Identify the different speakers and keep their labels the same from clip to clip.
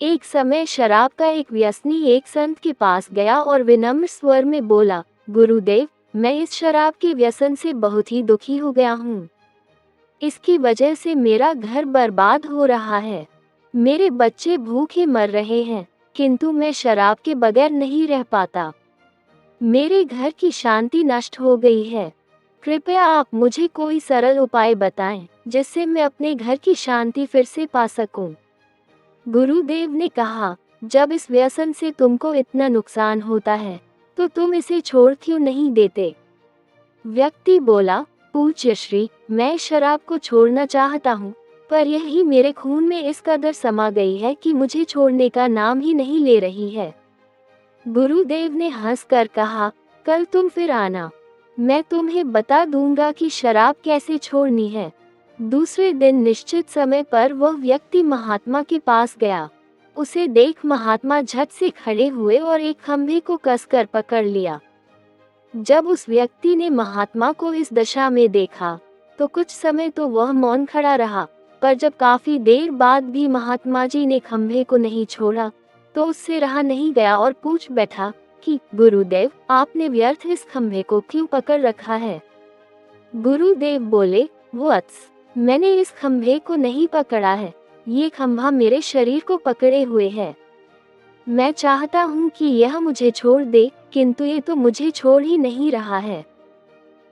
Speaker 1: एक समय शराब का एक व्यसनी एक संत के पास गया और विनम्र स्वर में बोला, गुरुदेव, मैं इस शराब के व्यसन से बहुत ही दुखी हो गया हूँ। इसकी वजह से मेरा घर बर्बाद हो रहा है। मेरे बच्चे भूखे मर रहे हैं, किंतु मैं शराब के बगैर नहीं रह पाता। मेरे घर की शांति नष्ट हो गई है। कृपया आप मुझे कोई सरल उपाय बताएं, जिससे मैं अपने घर की शांति फिर से पा सकूं। गुरुदेव ने कहा, जब इस व्यसन से तुमको इतना नुकसान होता है, तो तुम इसे छोड़ क्यों नहीं देते? व्यक्ति बोला, पूज्य श्री, मैं शराब को छोड़ना चाहता हूँ, पर यही मेरे खून में इस कदर समा गई है कि मुझे छोड़ने का नाम ही नहीं ले रही है। गुरुदेव ने हंसकर कहा, कल तुम फिर आना, मैं तुम्हें बता दूंगा कि शराब कैसे छोड़नी है। दूसरे दिन निश्चित समय पर वह व्यक्ति महात्मा के पास गया। उसे देख महात्मा झट से खड़े हुए और एक खंभे को कसकर पकड़ लिया। जब उस व्यक्ति ने महात्मा को इस दशा में देखा, तो कुछ समय तो वह मौन खड़ा रहा, पर जब काफी देर बाद भी महात्मा जी ने खंभे को नहीं छोड़ा, तो उससे रहा नहीं गया और पूछ बैठा कि गुरुदेव, आपने व्यर्थ इस खंभे को क्यों पकड़ रखा है? गुरुदेव बोले, वत्स, मैंने इस खंभे को नहीं पकड़ा है, ये खंभा मेरे शरीर को पकड़े हुए है। मैं चाहता हूँ कि यह मुझे छोड़ दे, किंतु ये तो मुझे छोड़ ही नहीं रहा है।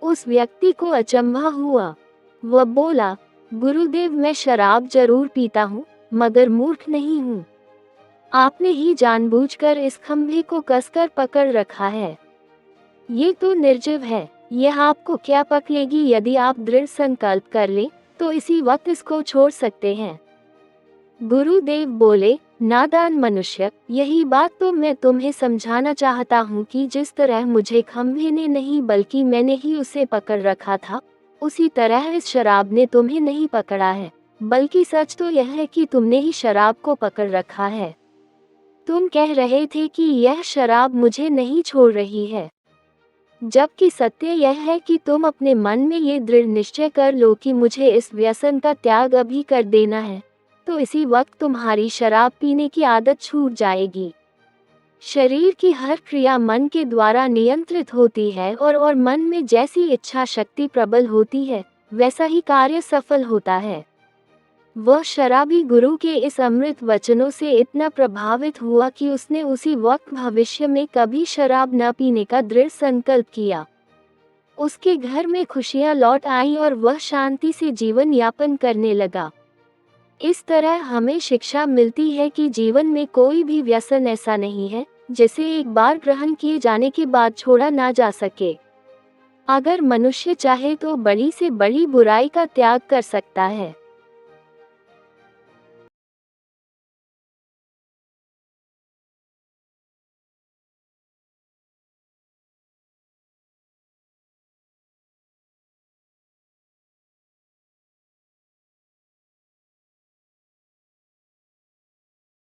Speaker 1: उस व्यक्ति को अचंभा हुआ। वह बोला, गुरुदेव, मैं शराब जरूर पीता हूँ, मगर मूर्ख नहीं हूँ। आपने ही जानबूझकर इस खंभे को कसकर पकड़ रखा है। ये तो निर्जीव है, यह आपको क्या पकड़ेगी? यदि आप दृढ़ संकल्प कर लें, तो इसी वक्त इसको छोड़ सकते हैं। गुरुदेव बोले, नादान मनुष्य, यही बात तो मैं तुम्हें समझाना चाहता हूँ कि जिस तरह मुझे खंभे ने नहीं बल्कि मैंने ही उसे पकड़ रखा था, उसी तरह इस शराब ने तुम्हें नहीं पकड़ा है, बल्कि सच तो यह है कि तुमने ही शराब को पकड़ रखा है। तुम कह रहे थे कि यह शराब मुझे नहीं छोड़ रही है, जबकि सत्य यह है कि तुम अपने मन में ये दृढ़ निश्चय कर लो कि मुझे इस व्यसन का त्याग अभी कर देना है, तो इसी वक्त तुम्हारी शराब पीने की आदत छूट जाएगी। शरीर की हर क्रिया मन के द्वारा नियंत्रित होती है और मन में जैसी इच्छा शक्ति प्रबल होती है, वैसा ही कार्य सफल होता है। वह शराबी गुरु के इस अमृत वचनों से इतना प्रभावित हुआ कि उसने उसी वक्त भविष्य में कभी शराब न पीने का दृढ़ संकल्प किया। उसके घर में खुशियां लौट आईं और वह शांति से जीवन यापन करने लगा। इस तरह हमें शिक्षा मिलती है कि जीवन में कोई भी व्यसन ऐसा नहीं है जिसे एक बार ग्रहण किए जाने के बाद छोड़ा ना जा सके। अगर मनुष्य चाहे तो बड़ी से बड़ी बुराई का त्याग कर सकता है।